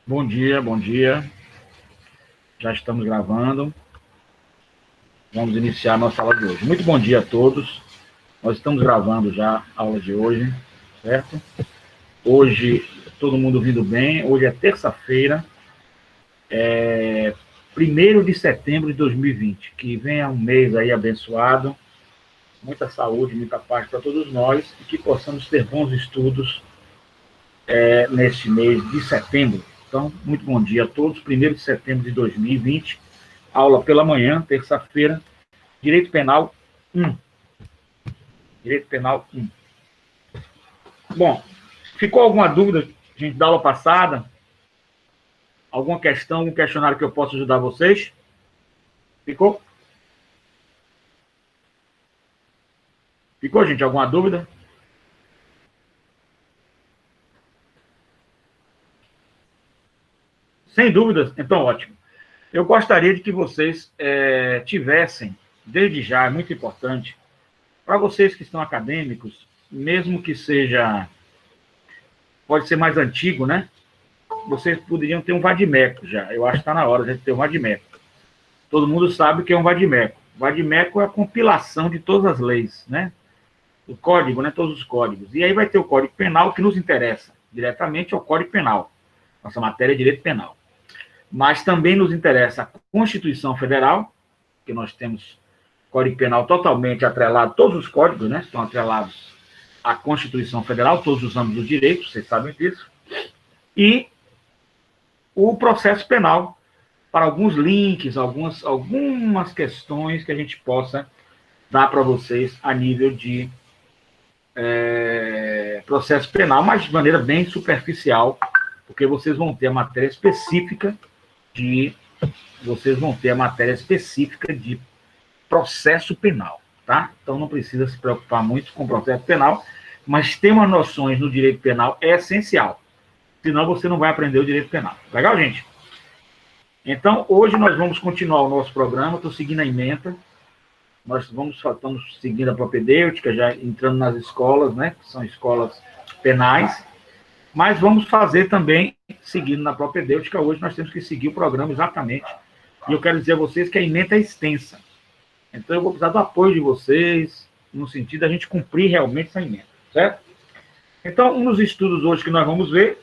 Bom dia, bom dia. Já estamos gravando. Vamos iniciar a nossa aula de hoje. Muito bom dia a todos. Nós estamos gravando já a aula de hoje, certo? Hoje, todo mundo vindo bem. Hoje é terça-feira, 1º de setembro de 2020. Que venha um mês aí abençoado. Muita saúde, muita paz para todos nós e que possamos ter bons estudos neste mês de setembro. Então, muito bom dia a todos. 1º de setembro de 2020. Aula pela manhã, terça-feira. Direito Penal 1. Direito Penal 1. Bom, ficou alguma dúvida, gente, da aula passada? Alguma questão, algum questionário que eu possa ajudar vocês? Ficou? Ficou, gente? Alguma dúvida? Sem dúvidas? Então, ótimo. Eu gostaria de que vocês tivessem, desde já, é muito importante, para vocês que estão acadêmicos, mesmo que seja, pode ser mais antigo, né? Vocês poderiam ter um vadimeco já. Eu acho que está na hora de ter um vadimeco. Todo mundo sabe o que é um vadimeco. O vadimeco é a compilação de todas as leis, né? O código, né? Todos os códigos. E aí vai ter o Código Penal, que nos interessa diretamente ao Código Penal. Nossa matéria é direito penal. Mas também nos interessa a Constituição Federal, que nós temos Código Penal totalmente atrelado, todos os códigos, né? Estão atrelados à Constituição Federal, todos os âmbitos do direito, vocês sabem disso. E o processo penal, para alguns links, algumas questões que a gente possa dar para vocês a nível de processo penal, mas de maneira bem superficial, porque vocês vão ter a matéria específica de processo penal, tá? Então não precisa se preocupar muito com o processo penal, mas ter umas noções no direito penal é essencial, senão você não vai aprender o direito penal. Legal, gente? Então, hoje nós vamos continuar o nosso programa, estou seguindo a ementa, nós estamos seguindo a propedêutica, já entrando nas escolas, né, que são escolas penais, mas vamos fazer também, seguindo na propedêutica, hoje nós temos que seguir o programa exatamente, e eu quero dizer a vocês que a ementa é extensa, então eu vou precisar do apoio de vocês, no sentido da gente cumprir realmente essa ementa, certo? Então, um dos estudos hoje que nós vamos ver,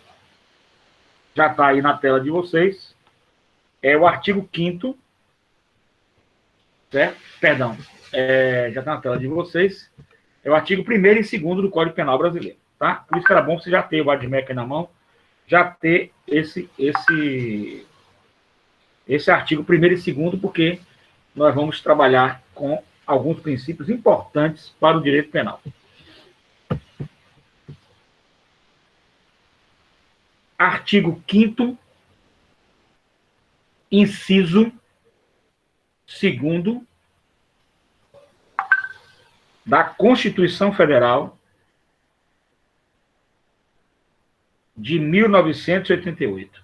já está aí na tela de vocês, é o artigo 5º, certo? Perdão, já está na tela de vocês, é o artigo 1º e 2º do Código Penal brasileiro, tá? Por isso que era bom você já ter o Vadmec aí na mão, já ter esse artigo 1º e 2º, porque nós vamos trabalhar com alguns princípios importantes para o direito penal. Artigo 5º, inciso 2º da Constituição Federal de 1988.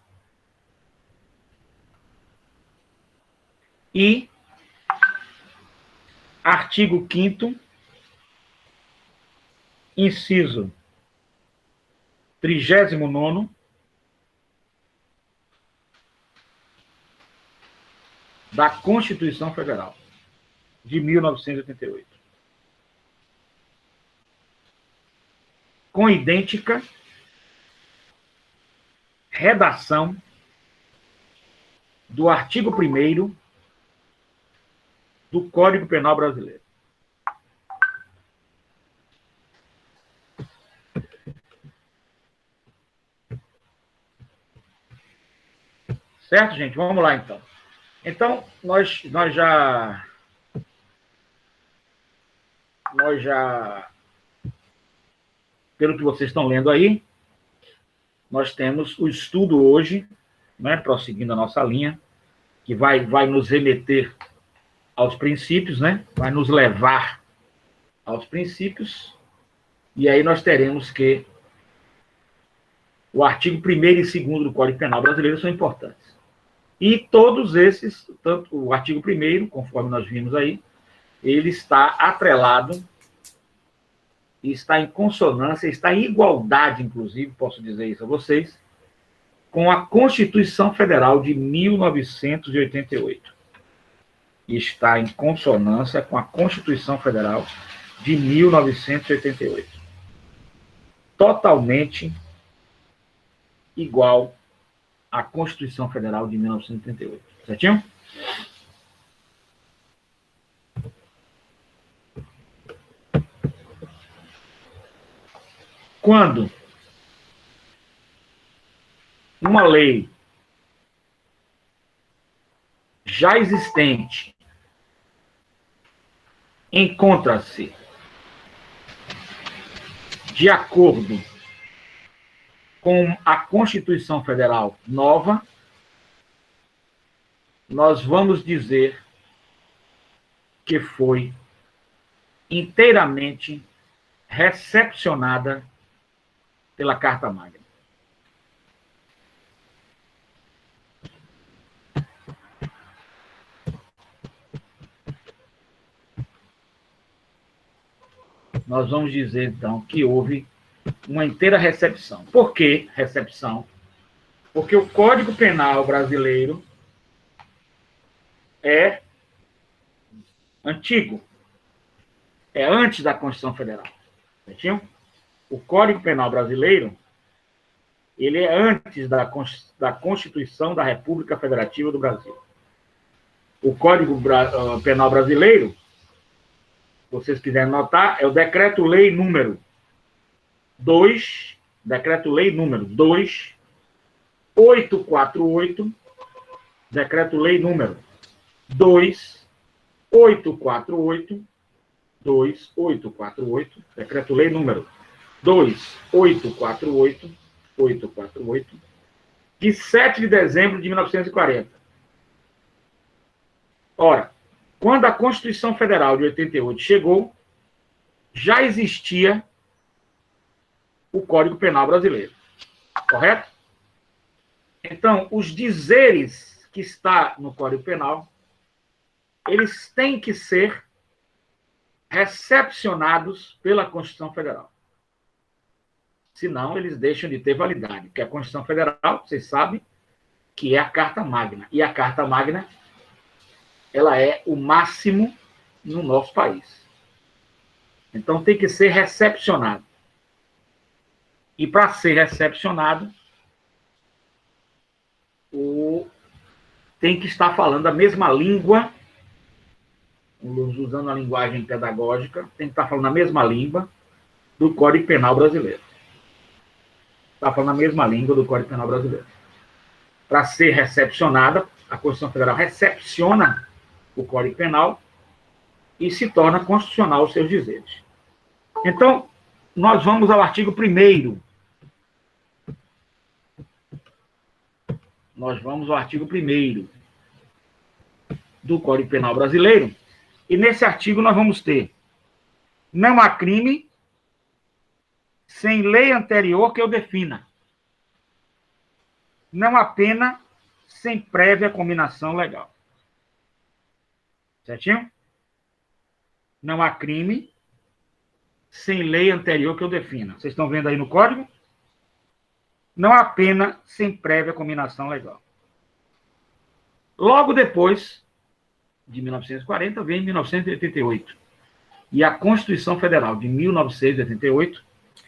E artigo 5º, inciso 39º da Constituição Federal de 1988. Com idêntica redação do artigo 1º do Código Penal brasileiro. Certo, gente? Vamos lá, então. Então, nós já, pelo que vocês estão lendo aí, nós temos o estudo hoje, né, prosseguindo a nossa linha, que vai nos remeter aos princípios, né, vai nos levar aos princípios, e aí nós teremos que o artigo 1º e 2º do Código Penal brasileiro são importantes. E todos esses, tanto o artigo 1º, conforme nós vimos aí, ele está atrelado, está em consonância, está em igualdade, inclusive, posso dizer isso a vocês, com a Constituição Federal de 1988. E está em consonância com a Constituição Federal de 1988. Totalmente igual à Constituição Federal de 1988. Certinho? Quando uma lei já existente encontra-se de acordo com a Constituição Federal nova, nós vamos dizer que foi inteiramente recepcionada pela Carta Magna. Nós vamos dizer, então, que houve uma inteira recepção. Por que recepção? Porque o Código Penal brasileiro é antigo. É antes da Constituição Federal. Certinho? O Código Penal brasileiro, ele é antes da Constituição da República Federativa do Brasil. O Código Penal brasileiro, se vocês quiserem notar, é o Decreto-Lei número 2, Decreto-Lei número 2848, Decreto-Lei número 2848, Decreto-Lei número 848, de 7 de dezembro de 1940. Ora, quando a Constituição Federal de 88 chegou, já existia o Código Penal brasileiro. Correto? Então, os dizeres que está no Código Penal, eles têm que ser recepcionados pela Constituição Federal. Senão, eles deixam de ter validade. Porque a Constituição Federal, vocês sabem, que é a Carta Magna. E a Carta Magna, ela é o máximo no nosso país. Então, tem que ser recepcionado. E para ser recepcionado, tem que estar falando a mesma língua, usando a linguagem pedagógica, tem que estar falando a mesma língua do Código Penal brasileiro. Está falando a mesma língua do Código Penal brasileiro. Para ser recepcionada, a Constituição Federal recepciona o Código Penal e se torna constitucional os seus dizeres. Então, nós vamos ao artigo 1º. Nós vamos ao artigo 1º do Código Penal brasileiro, e nesse artigo nós vamos ter: não há crime sem lei anterior que o defina. Não há pena sem prévia cominação legal. Certinho? Não há crime sem lei anterior que o defina. Vocês estão vendo aí no Código? Não há pena sem prévia cominação legal. Logo depois de 1940, vem 1988. E a Constituição Federal de 1988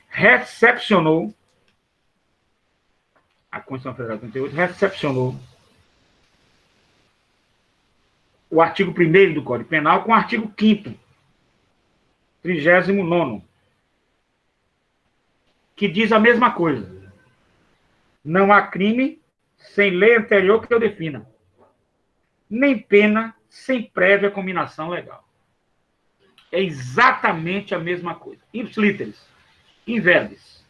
recepcionou, a Constituição Federal de 88 recepcionou o artigo 1º do Código Penal com o artigo 5º, 39º, que diz a mesma coisa. Não há crime sem lei anterior que o defina, nem pena sem prévia cominação legal. É exatamente a mesma coisa. Ipsiliteris, in verbis.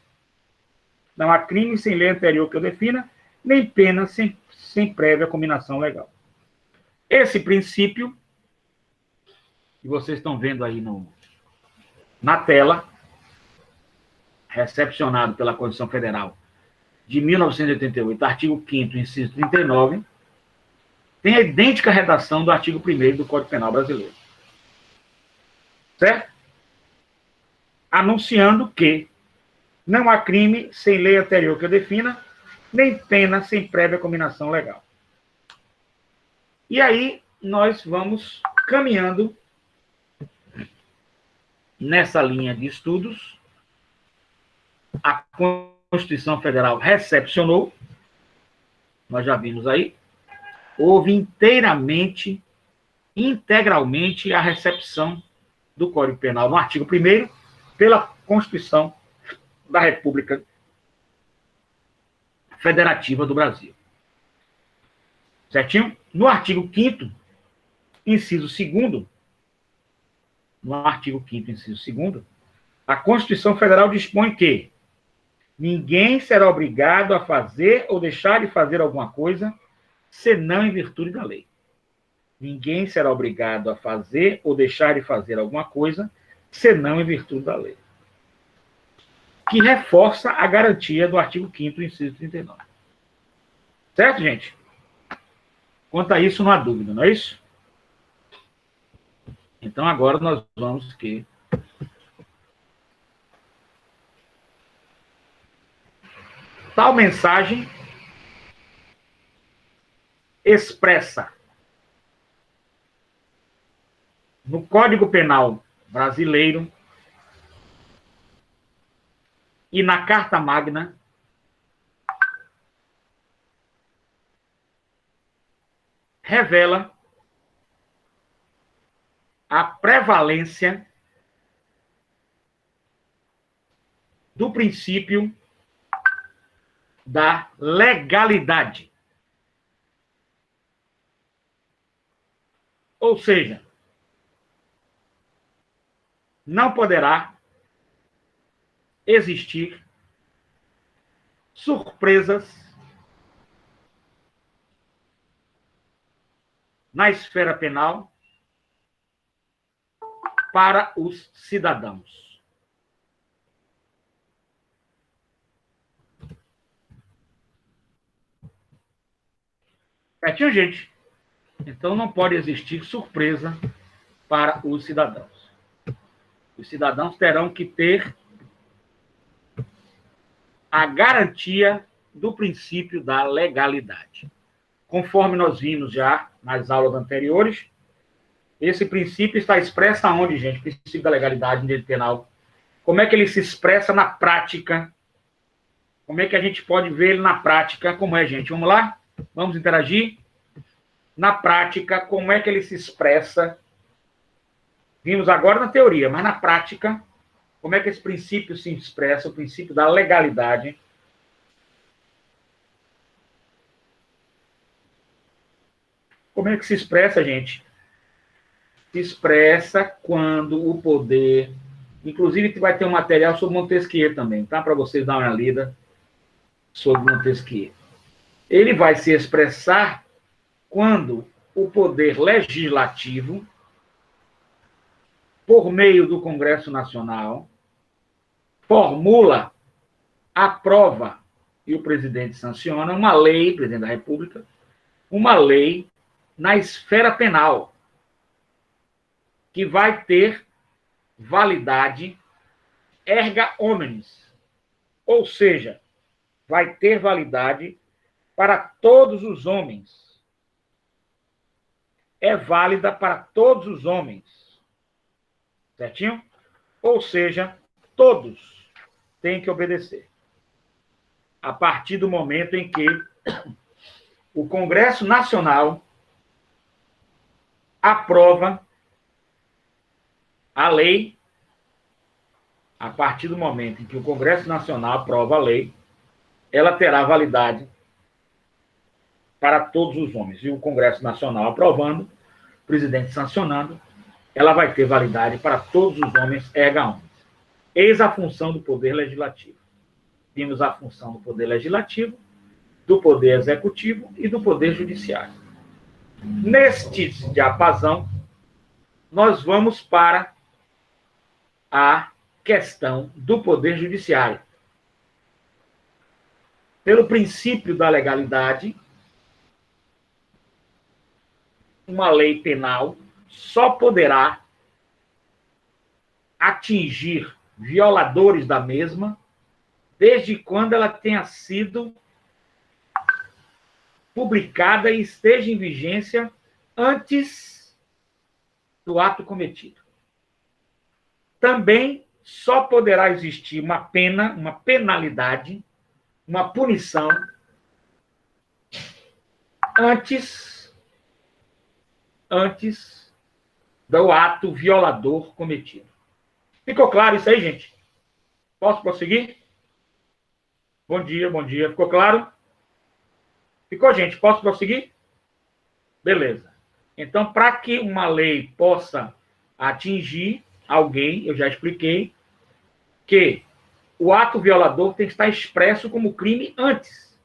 Não há crime sem lei anterior que o defina, nem pena sem prévia cominação legal. Esse princípio, que vocês estão vendo aí na tela, recepcionado pela Constituição Federal de 1988, artigo 5º, inciso 39, tem a idêntica redação do artigo 1º do Código Penal brasileiro. Certo? Anunciando que não há crime sem lei anterior que o defina, nem pena sem prévia combinação legal. E aí, nós vamos caminhando nessa linha de estudos. A Constituição Federal recepcionou, nós já vimos aí, houve integralmente a recepção do Código Penal no artigo 1º pela Constituição da República Federativa do Brasil. Certinho? No artigo 5º, inciso 2º, no artigo 5º, inciso 2º, a Constituição Federal dispõe que ninguém será obrigado a fazer ou deixar de fazer alguma coisa, senão em virtude da lei. Ninguém será obrigado a fazer ou deixar de fazer alguma coisa, senão em virtude da lei. Que reforça a garantia do artigo 5º, inciso 39. Certo, gente? Quanto a isso, não há dúvida, não é isso? Então, agora nós vamos que... Tal mensagem expressa no Código Penal brasileiro e na Carta Magna revela a prevalência do princípio da legalidade. Ou seja, não poderá existir surpresas na esfera penal para os cidadãos. Certinho, gente? Então não pode existir surpresa para os cidadãos. Os cidadãos terão que ter a garantia do princípio da legalidade. Conforme nós vimos já nas aulas anteriores, esse princípio está expresso aonde, gente? O princípio da legalidade no direito penal. Como é que ele se expressa na prática? Como é que a gente pode ver ele na prática? Como é, gente? Vamos lá? Vamos interagir? Na prática, como é que ele se expressa? Vimos agora na teoria, mas na prática, como é que esse princípio se expressa, o princípio da legalidade? Como é que se expressa, gente? Se expressa quando o poder... Inclusive, vai ter um material sobre Montesquieu também, tá? Para vocês darem uma lida sobre Montesquieu. Ele vai se expressar quando o poder legislativo, por meio do Congresso Nacional, formula, aprova, e o presidente sanciona uma lei, presidente da República, uma lei na esfera penal, que vai ter validade erga omnes, ou seja, vai ter validade para todos os homens. É válida para todos os homens. Certinho? Ou seja, todos têm que obedecer. A partir do momento em que o Congresso Nacional aprova a lei, a partir do momento em que o Congresso Nacional aprova a lei, ela terá validade para todos os homens. E o Congresso Nacional aprovando, o presidente sancionando, ela vai ter validade para todos os homens erga omnes. Eis a função do poder legislativo. Vimos a função do poder legislativo, do poder executivo e do poder judiciário. Neste diapasão, nós vamos para a questão do poder judiciário. Pelo princípio da legalidade, uma lei penal só poderá atingir violadores da mesma desde quando ela tenha sido publicada e esteja em vigência antes do ato cometido. Também só poderá existir uma pena, uma penalidade, uma punição antes do ato violador cometido. Ficou claro isso aí, gente? Posso prosseguir? Bom dia, bom dia. Ficou claro? Ficou, gente? Posso prosseguir? Beleza. Então, para que uma lei possa atingir alguém, eu já expliquei que o ato violador tem que estar expresso como crime antes.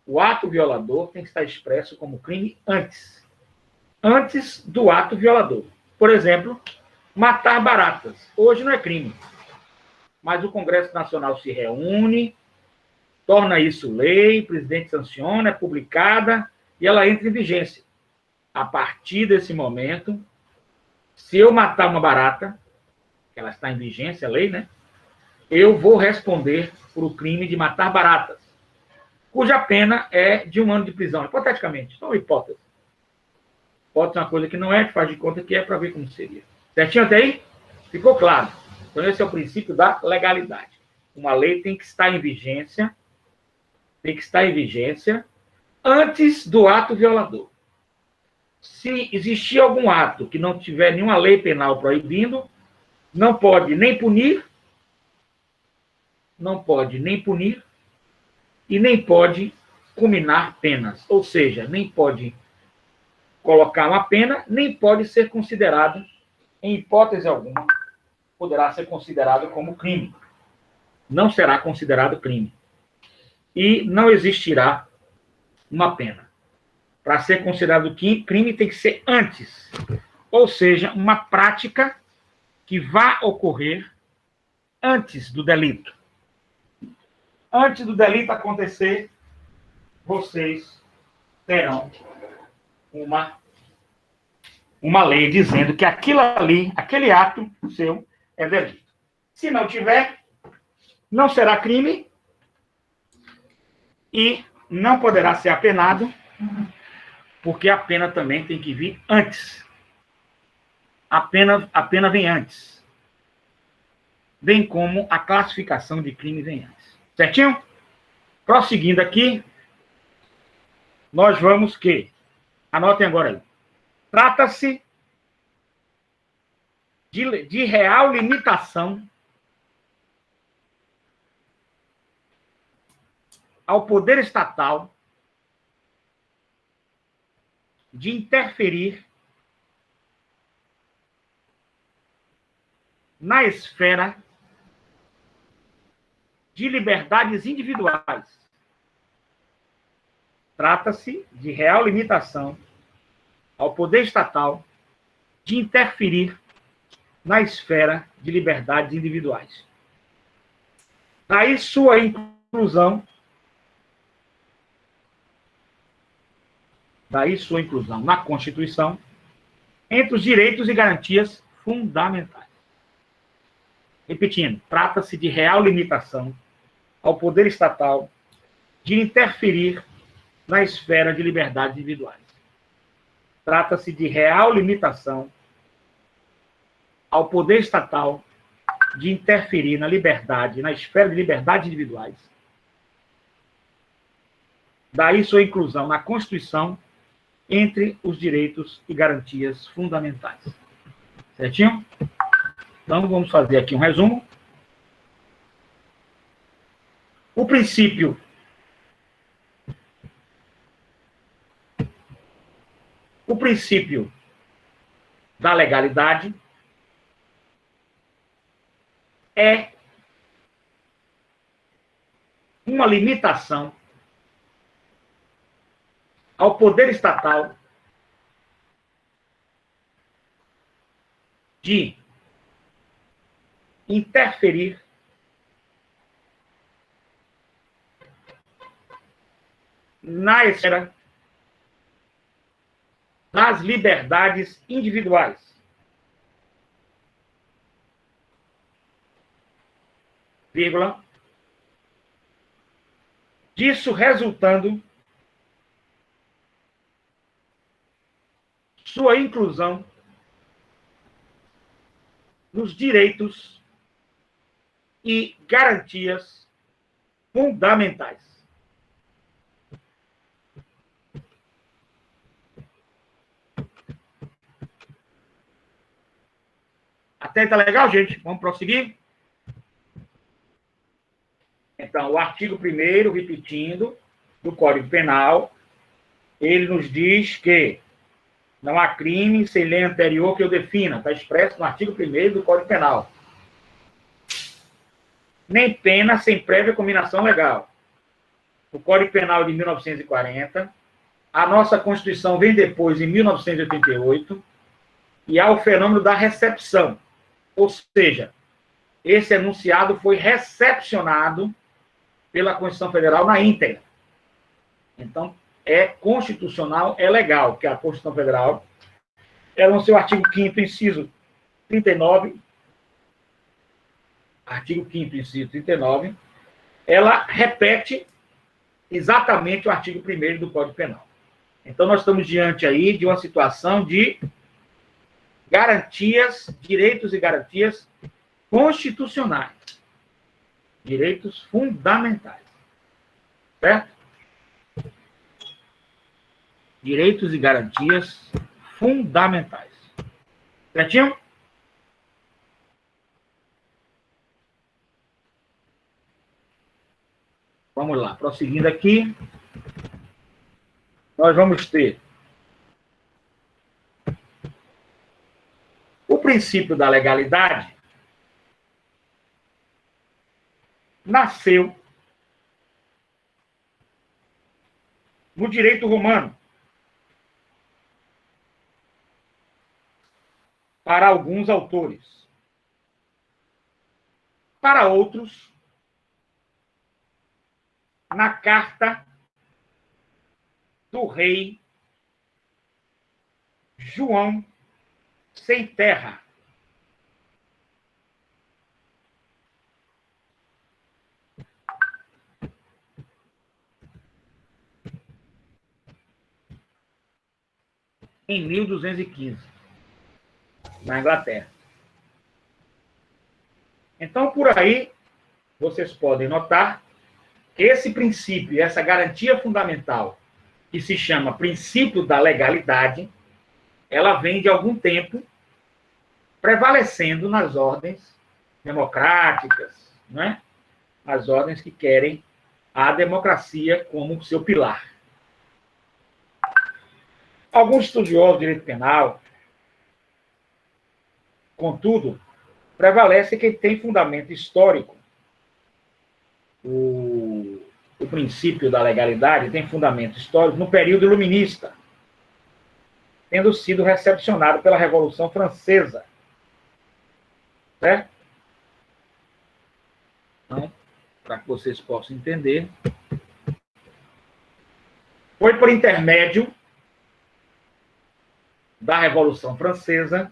O ato violador tem que estar expresso como crime antes. Antes do ato violador. Por exemplo, matar baratas. Hoje não é crime. Mas o Congresso Nacional se reúne, torna isso lei, o presidente sanciona, é publicada e ela entra em vigência. A partir desse momento, se eu matar uma barata, que ela está em vigência, a lei, né? Eu vou responder por o crime de matar baratas, cuja pena é de 1 ano de prisão, hipoteticamente. Só uma hipótese. Pode ser uma coisa que não é, que faz de conta que é, para ver como seria. Certinho até aí? Ficou claro. Então, esse é o princípio da legalidade. Uma lei tem que estar em vigência, antes do ato violador. Se existir algum ato que não tiver nenhuma lei penal proibindo, não pode nem punir e nem pode culminar penas. Ou seja, nem pode colocar uma pena, nem pode ser considerado, em hipótese alguma, poderá ser considerado como crime. Não será considerado crime. E não existirá uma pena. Para ser considerado crime, tem que ser antes. Ou seja, uma prática que vá ocorrer antes do delito. Antes do delito acontecer, vocês terão uma lei dizendo que aquilo ali, aquele ato seu, é delito. Se não tiver, não será crime e não poderá ser apenado, porque a pena também tem que vir antes. A pena vem antes. Bem como a classificação de crime vem antes. Certinho? Prosseguindo aqui, nós vamos que, anotem agora aí, trata-se de real limitação ao poder estatal de interferir na esfera de liberdades individuais. Trata-se de real limitação ao poder estatal de interferir na esfera de liberdades individuais. Daí sua inclusão na Constituição entre os direitos e garantias fundamentais. Repetindo, trata-se de real limitação ao poder estatal de interferir na esfera de liberdades individuais. Trata-se de real limitação ao poder estatal de interferir na esfera de liberdades individuais. Daí sua inclusão na Constituição entre os direitos e garantias fundamentais. Certinho? Então, vamos fazer aqui um resumo. O princípio da legalidade é uma limitação ao poder estatal de interferir na esfera das liberdades individuais. Vírgula. Disso resultando sua inclusão nos direitos e garantias fundamentais. Até aí tá legal, gente? Vamos prosseguir? Então, o artigo 1º, repetindo, do Código Penal, ele nos diz que não há crime sem lei anterior que o defina. Está expresso no artigo 1º do Código Penal. Nem pena sem prévia combinação legal. O Código Penal de 1940, a nossa Constituição vem depois, em 1988, e há o fenômeno da recepção. Ou seja, esse enunciado foi recepcionado pela Constituição Federal na íntegra. Então, é constitucional, é legal, porque a Constituição Federal, ela no seu artigo 5º, inciso 39, artigo 5º, inciso 39, ela repete exatamente o artigo 1º do Código Penal. Então, nós estamos diante aí de uma situação de garantias, direitos e garantias constitucionais. Direitos fundamentais. Certo? Direitos e garantias fundamentais. Certinho? Vamos lá, prosseguindo aqui. Nós vamos ter o princípio da legalidade. Nasceu no direito romano. Para alguns autores. Para outros, na carta do rei João Sem Terra. Em 1215, na Inglaterra. Então, por aí, vocês podem notar que esse princípio, essa garantia fundamental, que se chama princípio da legalidade, ela vem de algum tempo prevalecendo nas ordens democráticas, né? As ordens que querem a democracia como seu pilar. Alguns estudiosos de direito penal, contudo, prevalece que tem fundamento histórico. O princípio da legalidade tem fundamento histórico no período iluminista, tendo sido recepcionado pela Revolução Francesa. Certo? Então, para que vocês possam entender, foi por intermédio da Revolução Francesa,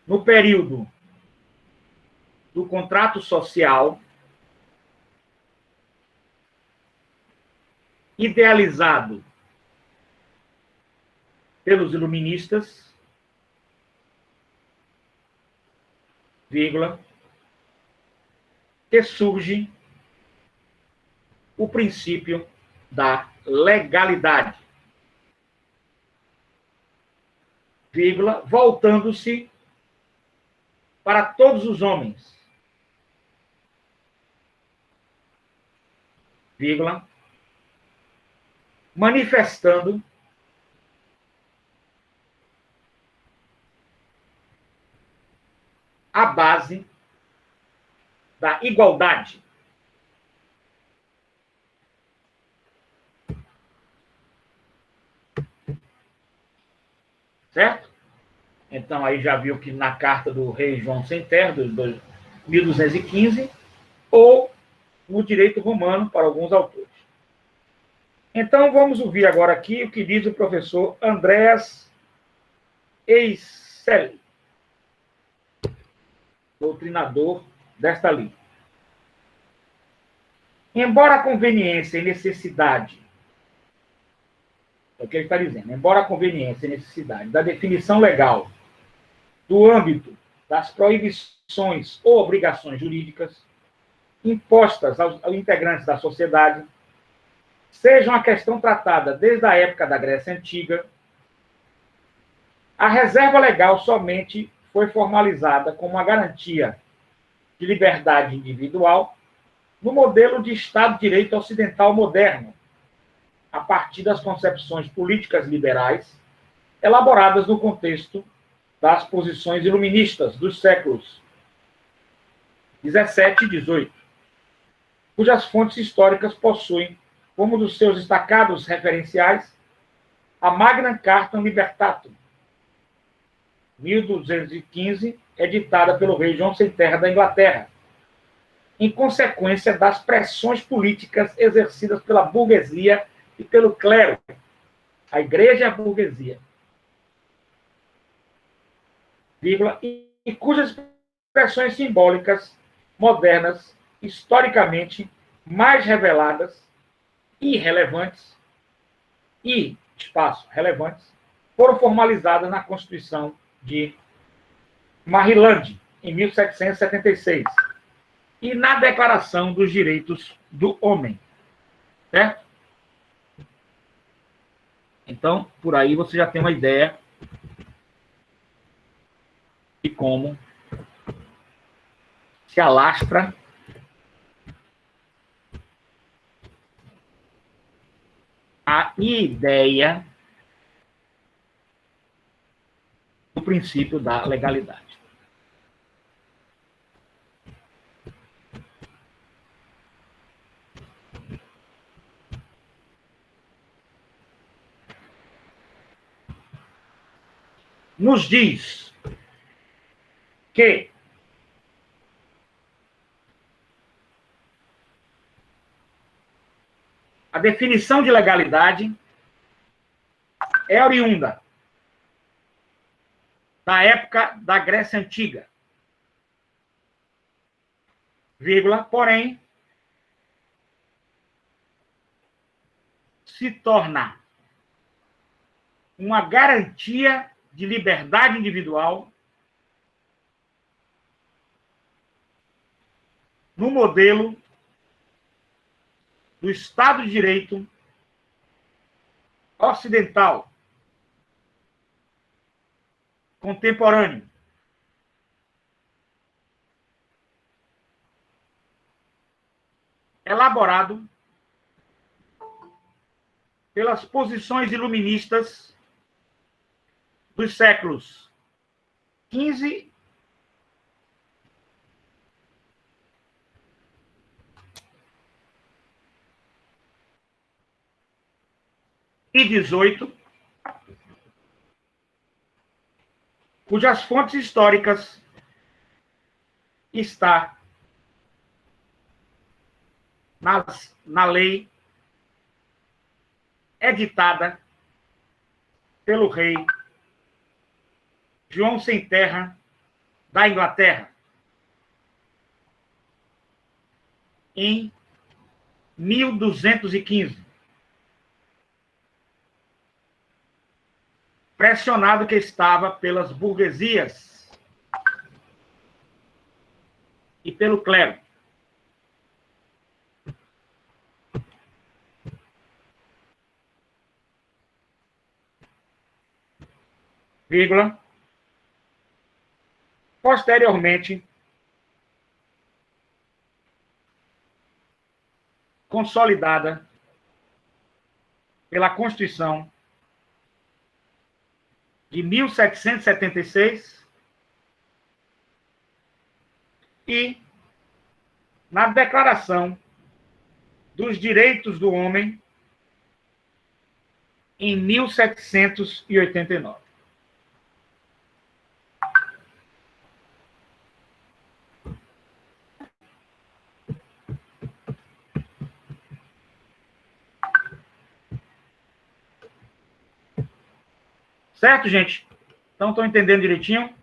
no período do contrato social, idealizado pelos iluministas, vírgula, que surge o princípio da legalidade, vírgula, voltando-se para todos os homens, vírgula, manifestando a base da igualdade. Certo? Então, aí já viu que na carta do rei João Sem Terra, de 1215, ou no direito romano, para alguns autores. Então, vamos ouvir agora aqui o que diz o professor Andreas Eisele, doutrinador desta linha. Embora a conveniência e necessidade É o que ele está dizendo. Embora a conveniência e necessidade da definição legal do âmbito das proibições ou obrigações jurídicas impostas aos integrantes da sociedade seja uma questão tratada desde a época da Grécia Antiga, a reserva legal somente foi formalizada como uma garantia de liberdade individual no modelo de Estado de Direito ocidental moderno, a partir das concepções políticas liberais elaboradas no contexto das posições iluministas dos séculos XVII e XVIII, cujas fontes históricas possuem como dos seus destacados referenciais a Magna Carta Libertatum, 1215, editada pelo rei João Sem Terra da Inglaterra, em consequência das pressões políticas exercidas pela burguesia e pelo clero, a igreja e a burguesia, e cujas expressões simbólicas modernas, historicamente mais reveladas e relevantes, foram formalizadas na Constituição de Maryland, em 1776, e na Declaração dos Direitos do Homem. Certo? Então, por aí você já tem uma ideia de como se alastra a ideia do princípio da legalidade. Nos diz que a definição de legalidade é oriunda da época da Grécia Antiga, porém, se torna uma garantia de liberdade individual no modelo do Estado de Direito ocidental contemporâneo, elaborado pelas posições iluministas dos séculos XV e XVIII, cujas fontes históricas está na lei editada pelo rei João Sem Terra da Inglaterra, em 1215. Pressionado que estava pelas burguesias e pelo clero. Posteriormente, consolidada pela Constituição de 1776 e na Declaração dos Direitos do Homem em 1789. Certo, gente? Então, estão entendendo direitinho?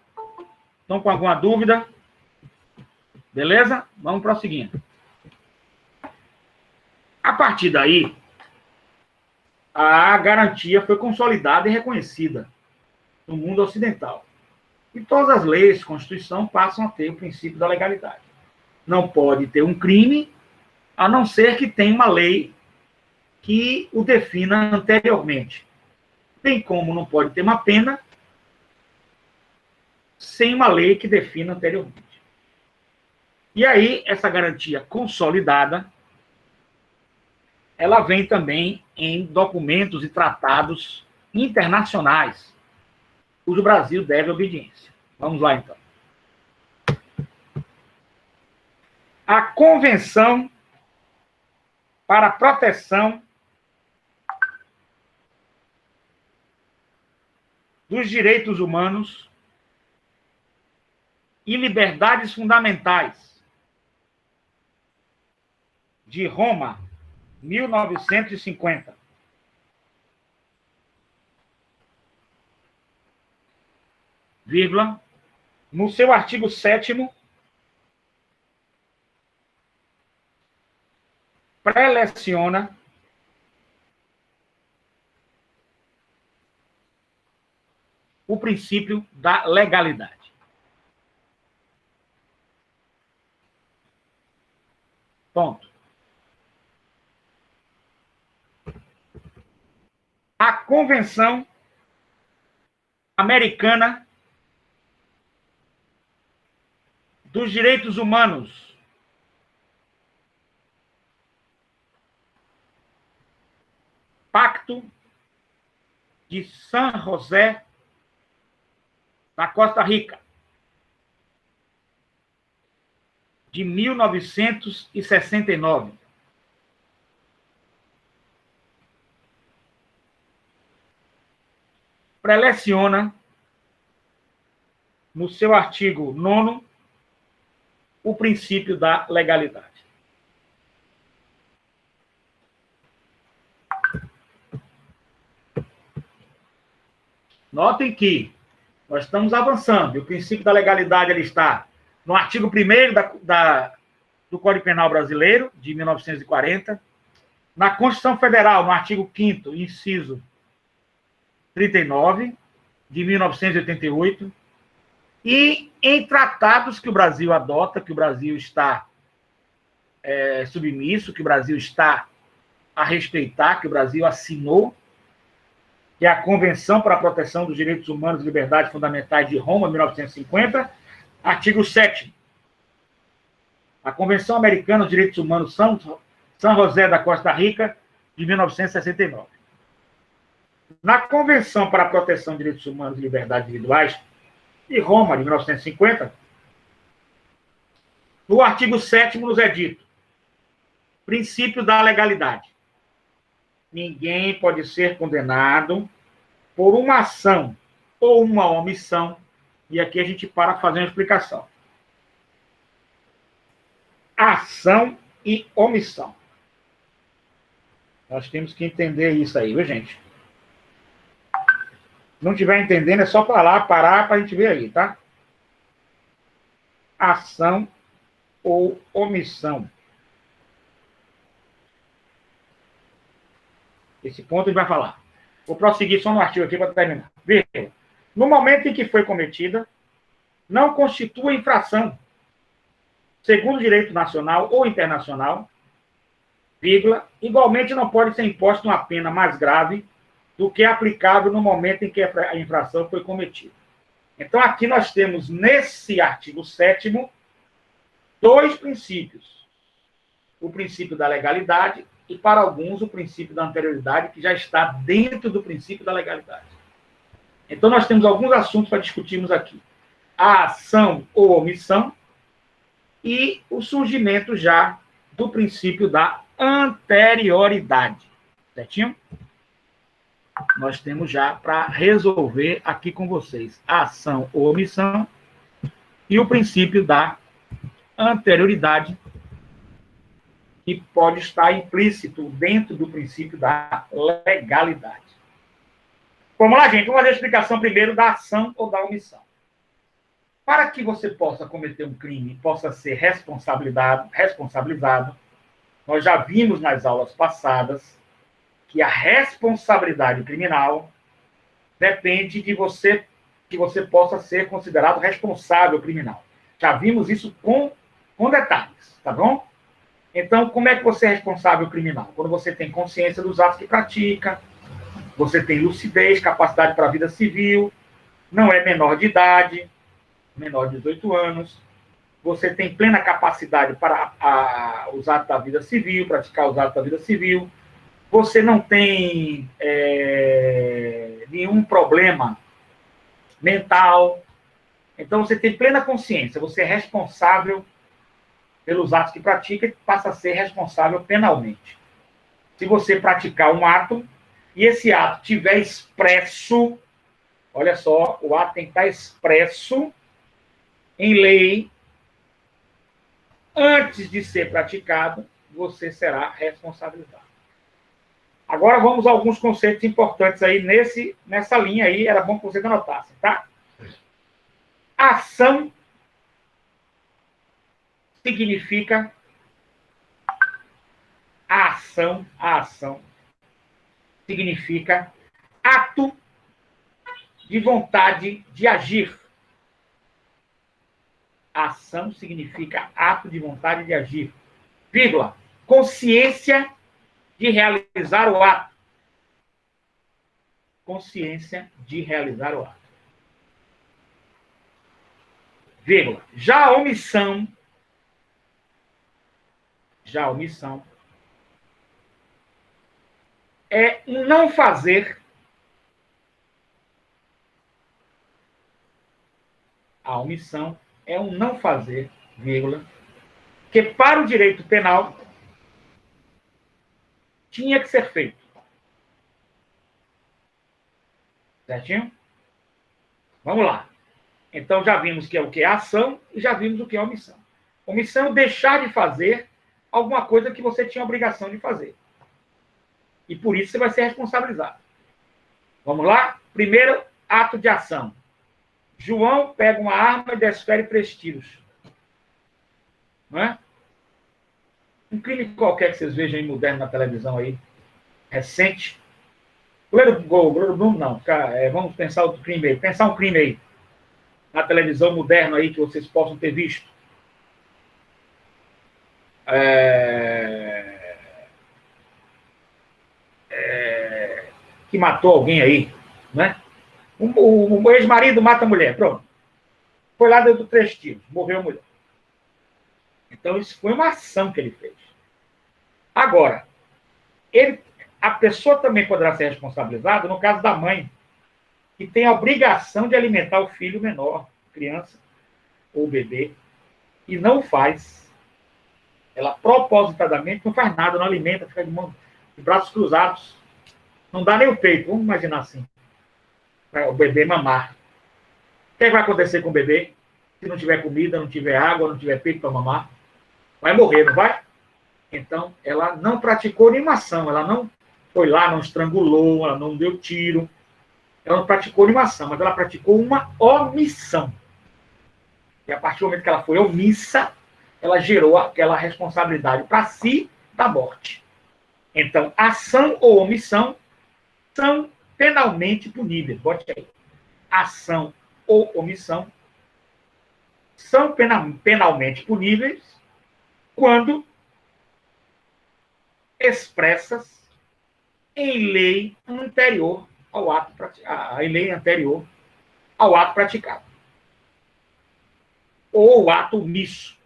Estão com alguma dúvida? Beleza? Vamos prosseguindo. A partir daí, a garantia foi consolidada e reconhecida no mundo ocidental. E todas as leis, Constituição, passam a ter o princípio da legalidade. Não pode ter um crime, a não ser que tenha uma lei que o defina anteriormente. Bem como não pode ter uma pena sem uma lei que defina anteriormente. E aí, essa garantia consolidada, ela vem também em documentos e tratados internacionais, cujo Brasil deve obediência. Vamos lá, então. A Convenção para a Proteção dos Direitos Humanos e Liberdades Fundamentais, de Roma, 1950. Vírgula, no seu artigo 7º, preleciona o princípio da legalidade. Ponto. A Convenção Americana dos Direitos Humanos, Pacto de San José da Costa Rica, de 1969. Preleciona, no seu artigo 9º, o princípio da legalidade. Notem que nós estamos avançando, e o princípio da legalidade ele está no artigo 1º do Código Penal Brasileiro, de 1940, na Constituição Federal, no artigo 5º, inciso 39, de 1988, e em tratados que o Brasil adota, que o Brasil está submisso, que o Brasil está a respeitar, que o Brasil assinou, que é a Convenção para a Proteção dos Direitos Humanos e Liberdades Fundamentais de Roma, 1950, artigo 7º. A Convenção Americana dos Direitos Humanos São José da Costa Rica, de 1969. Na Convenção para a Proteção dos Direitos Humanos e Liberdades Individuais, de Roma, de 1950, no artigo 7º nos é dito: princípio da legalidade. Ninguém pode ser condenado por uma ação ou uma omissão, e aqui a gente para fazer uma explicação. Ação e omissão. Nós temos que entender isso aí, viu, gente? Se não estiver entendendo, é só parar para a gente ver aí, tá? Ação ou omissão. Esse ponto a gente vai falar. Vou prosseguir só no artigo aqui para terminar. Veja, no momento em que foi cometida, não constitui infração, segundo o direito nacional ou internacional, vírgula, igualmente não pode ser imposta uma pena mais grave do que é aplicável no momento em que a infração foi cometida. Então, aqui nós temos, nesse artigo 7º, dois princípios. O princípio da legalidade e, para alguns, o princípio da anterioridade, que já está dentro do princípio da legalidade. Então, nós temos alguns assuntos para discutirmos aqui. A ação ou omissão e o surgimento já do princípio da anterioridade. Certinho? Nós temos já para resolver aqui com vocês a ação ou omissão e o princípio da anterioridade, que pode estar implícito dentro do princípio da legalidade. Vamos lá, gente. Vamos fazer a explicação primeiro da ação ou da omissão. Para que você possa cometer um crime, possa ser responsabilizado, nós já vimos nas aulas passadas que a responsabilidade criminal depende de você, que você possa ser considerado responsável criminal. Já vimos isso com detalhes, tá bom? Então, como é que você é responsável criminal? Quando você tem consciência dos atos que pratica, você tem lucidez, capacidade para a vida civil, não é menor de idade, menor de 18 anos, você tem plena capacidade para os atos da vida civil, praticar os atos da vida civil, você não tem nenhum problema mental, então você tem plena consciência, você é responsável pelos atos que pratica e passa a ser responsável penalmente. Se você praticar um ato e esse ato tiver expresso, olha só, o ato tem que estar expresso em lei, antes de ser praticado, você será responsabilizado. Agora vamos a alguns conceitos importantes aí nessa linha aí, era bom que vocês anotassem, tá? Ação significa a ação significa ato de vontade de agir. Ação significa ato de vontade de agir. Vírgula. Consciência de realizar o ato. Consciência de realizar o ato. Vírgula. Já a omissão é não fazer. A omissão é um não fazer, vírgula, que para o direito penal tinha que ser feito. Certinho? Vamos lá. Então já vimos que é o que é ação e já vimos o que é omissão. Omissão é deixar de fazer alguma coisa que você tinha obrigação de fazer. E por isso você vai ser responsabilizado. Vamos lá? Primeiro ato de ação. João pega uma arma e desfere 3 tiros. Não é? Um crime qualquer que vocês vejam aí moderno na televisão aí, recente. Goleiro Bruno, não. Vamos pensar outro crime aí. Pensar um crime aí, na televisão moderna aí, que vocês possam ter visto. Que matou alguém aí, né? O ex-marido mata a mulher, pronto. Foi lá, deu 3 tiros, morreu a mulher. Então, isso foi uma ação que ele fez. Agora, a pessoa também poderá ser responsabilizada no caso da mãe, que tem a obrigação de alimentar o filho menor, criança ou bebê, e não faz. Ela propositadamente não faz nada, não alimenta, fica de braços cruzados. Não dá nem o peito, vamos imaginar assim. Para o bebê mamar. O que vai acontecer com o bebê? Se não tiver comida, não tiver água, não tiver peito para mamar, vai morrer, não vai? Então, ela não praticou nenhuma ação, ela não foi lá, não estrangulou, ela não deu tiro, ela não praticou nenhuma ação, mas ela praticou uma omissão. E a partir do momento que ela foi omissa, ela gerou aquela responsabilidade para si da morte. Então, ação ou omissão são penalmente puníveis. Bote aí. Ação ou omissão são penalmente puníveis quando expressas em lei anterior ao ato praticado. Ou ato omisso.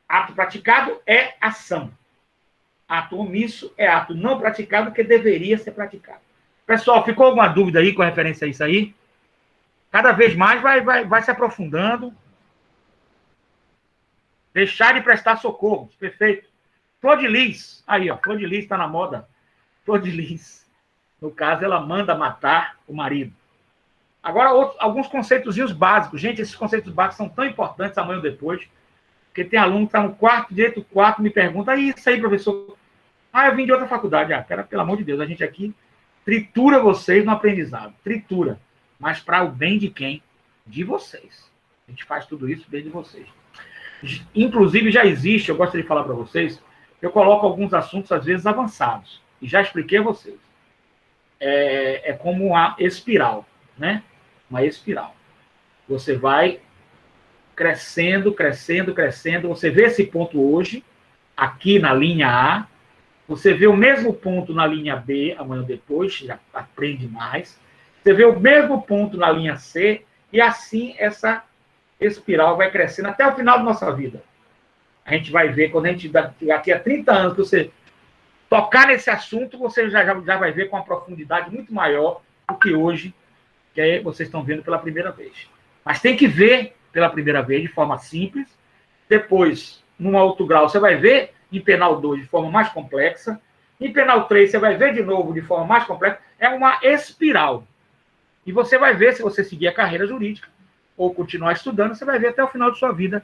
Ato praticado é ação. Ato omisso é ato não praticado que deveria ser praticado. Pessoal, ficou alguma dúvida aí com referência a isso aí? Cada vez mais vai se aprofundando. Deixar de prestar socorro. Perfeito. Flor de Lis. Aí, ó. Flor de Lis está na moda. Flor de Lis. No caso, ela manda matar o marido. Agora, alguns conceitozinhos básicos. Gente, esses conceitos básicos são tão importantes amanhã ou depois. Porque tem aluno que está no quarto, direito 4, me pergunta, isso aí, professor? Eu vim de outra faculdade. Pelo amor de Deus, a gente aqui tritura vocês no aprendizado. Tritura. Mas para o bem de quem? De vocês. A gente faz tudo isso desde vocês. Inclusive, já existe, eu gostaria de falar para vocês, eu coloco alguns assuntos, às vezes, avançados. E já expliquei a vocês. É como uma espiral, né? Uma espiral. Você vai crescendo, crescendo, crescendo. Você vê esse ponto hoje, aqui na linha A. Você vê o mesmo ponto na linha B, amanhã ou depois, já aprende mais. Você vê o mesmo ponto na linha C, e assim essa espiral vai crescendo até o final da nossa vida. A gente vai ver, quando a gente, daqui a 30 anos, que você tocar nesse assunto, você já vai ver com uma profundidade muito maior do que hoje, que aí vocês estão vendo pela primeira vez. Mas tem que ver pela primeira vez de forma simples. Depois, num outro grau, você vai ver em penal 2 de forma mais complexa. Em penal 3, você vai ver de novo de forma mais complexa. É uma espiral. E você vai ver, se você seguir a carreira jurídica ou continuar estudando, você vai ver até o final de sua vida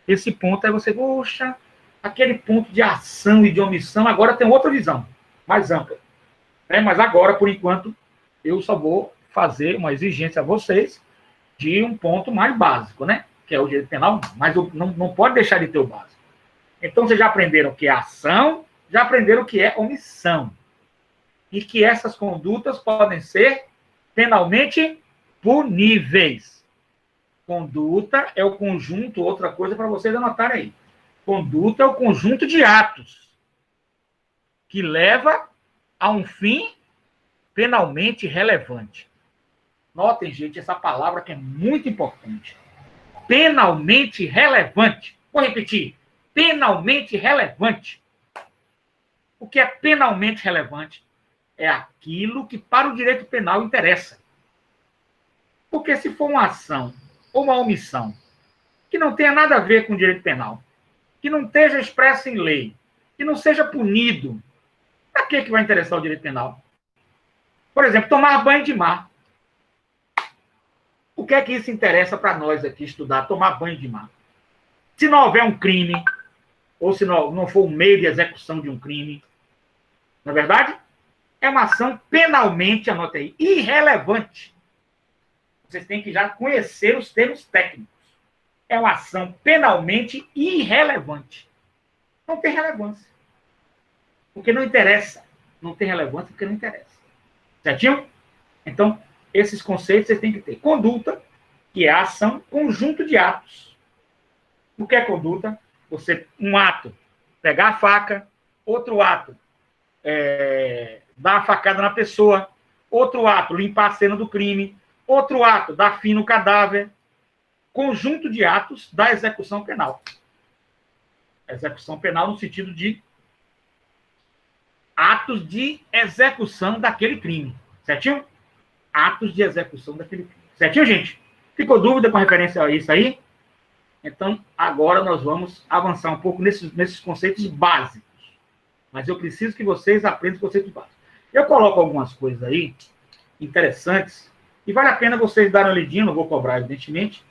esse ponto. Aí você, poxa, aquele ponto de ação e de omissão agora tem outra visão, mais ampla. Né? Mas agora, por enquanto, eu só vou fazer uma exigência a vocês de um ponto mais básico, né? Que é o direito penal, mas não pode deixar de ter o básico. Então, vocês já aprenderam o que é ação, já aprenderam o que é omissão. E que essas condutas podem ser penalmente puníveis. Conduta é o conjunto, outra coisa para vocês anotarem aí. Conduta é o conjunto de atos que leva a um fim penalmente relevante. Notem, gente, essa palavra que é muito importante. Penalmente relevante. Vou repetir. Penalmente relevante. O que é penalmente relevante? É aquilo que para o direito penal interessa. Porque se for uma ação ou uma omissão que não tenha nada a ver com o direito penal, que não esteja expresso em lei, que não seja punido, para que vai interessar o direito penal? Por exemplo, tomar banho de mar. O que é que isso interessa para nós aqui estudar, tomar banho de mar? Se não houver um crime, ou se não for um meio de execução de um crime, não é verdade? É uma ação penalmente, anota aí, irrelevante. Vocês têm que já conhecer os termos técnicos. É uma ação penalmente irrelevante. Não tem relevância. Porque não interessa. Não tem relevância porque não interessa. Certinho? Então, esses conceitos vocês têm que ter. Conduta, que é a ação, conjunto de atos. O que é conduta? Um ato, pegar a faca, outro ato, dar uma facada na pessoa, outro ato, limpar a cena do crime, outro ato, dar fim no cadáver. Conjunto de atos da execução penal. Execução penal no sentido de atos de execução daquele crime. Certinho? Atos de execução daquele crime. Certinho, gente? Ficou dúvida com referência a isso aí? Então, agora nós vamos avançar um pouco nesses conceitos básicos. Mas eu preciso que vocês aprendam os conceitos básicos. Eu coloco algumas coisas aí interessantes e vale a pena vocês darem uma lidinha, não vou cobrar, evidentemente,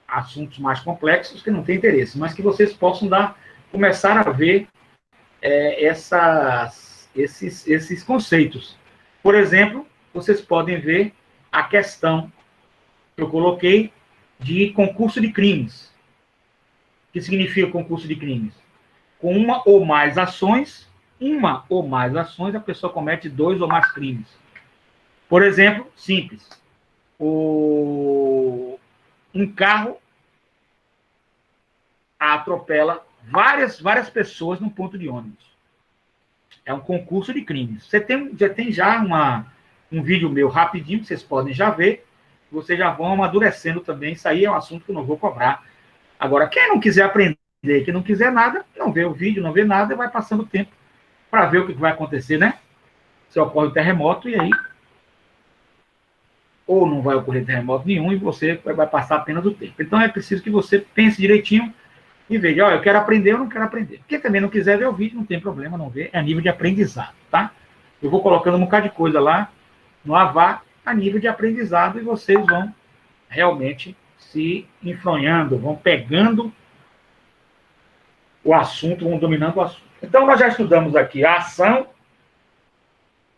assuntos mais complexos que não têm interesse, mas que vocês possam começar a ver esses conceitos. Por exemplo, vocês podem ver a questão que eu coloquei de concurso de crimes. O que significa concurso de crimes? Com uma ou mais ações, a pessoa comete 2 ou mais crimes. Por exemplo, simples. Um carro atropela várias pessoas num ponto de ônibus. É um concurso de crimes. Você tem já um vídeo meu rapidinho, que vocês podem já ver, vocês já vão amadurecendo também. Isso aí é um assunto que eu não vou cobrar. Agora, quem não quiser aprender, quem não quiser nada, não vê o vídeo, não vê nada, e vai passando o tempo para ver o que vai acontecer, né? Se ocorre um terremoto, e aí ou não vai ocorrer terremoto nenhum, e você vai passar apenas o tempo. Então, é preciso que você pense direitinho e veja, eu quero aprender ou não quero aprender. Quem também não quiser ver o vídeo, não tem problema, não ver, é a nível de aprendizado, tá? Eu vou colocando um bocado de coisa lá no Avá, a nível de aprendizado, e vocês vão realmente se enfronhando, vão pegando o assunto, vão dominando o assunto. Então, nós já estudamos aqui a ação,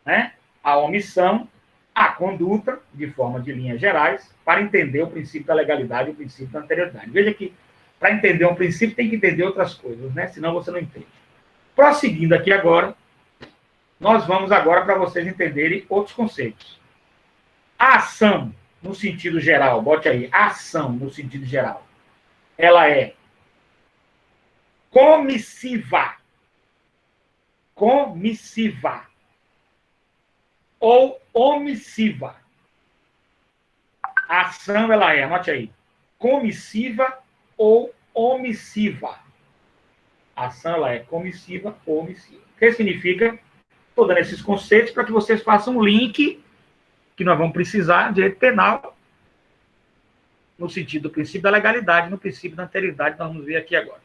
né, a omissão, a conduta, de forma de linhas gerais, para entender o princípio da legalidade e o princípio da anterioridade. Veja que, para entender um princípio, tem que entender outras coisas, né? Senão você não entende. Prosseguindo aqui agora, nós vamos agora para vocês entenderem outros conceitos. A ação, no sentido geral, bote aí, a ação, no sentido geral, ela é comissiva, comissiva ou omissiva. A ação, ela é, anote aí, comissiva ou omissiva. A ação, ela é comissiva ou omissiva. O que significa? Estou dando esses conceitos para que vocês façam um link que nós vamos precisar de direito penal no sentido do princípio da legalidade, no princípio da anterioridade, nós vamos ver aqui agora.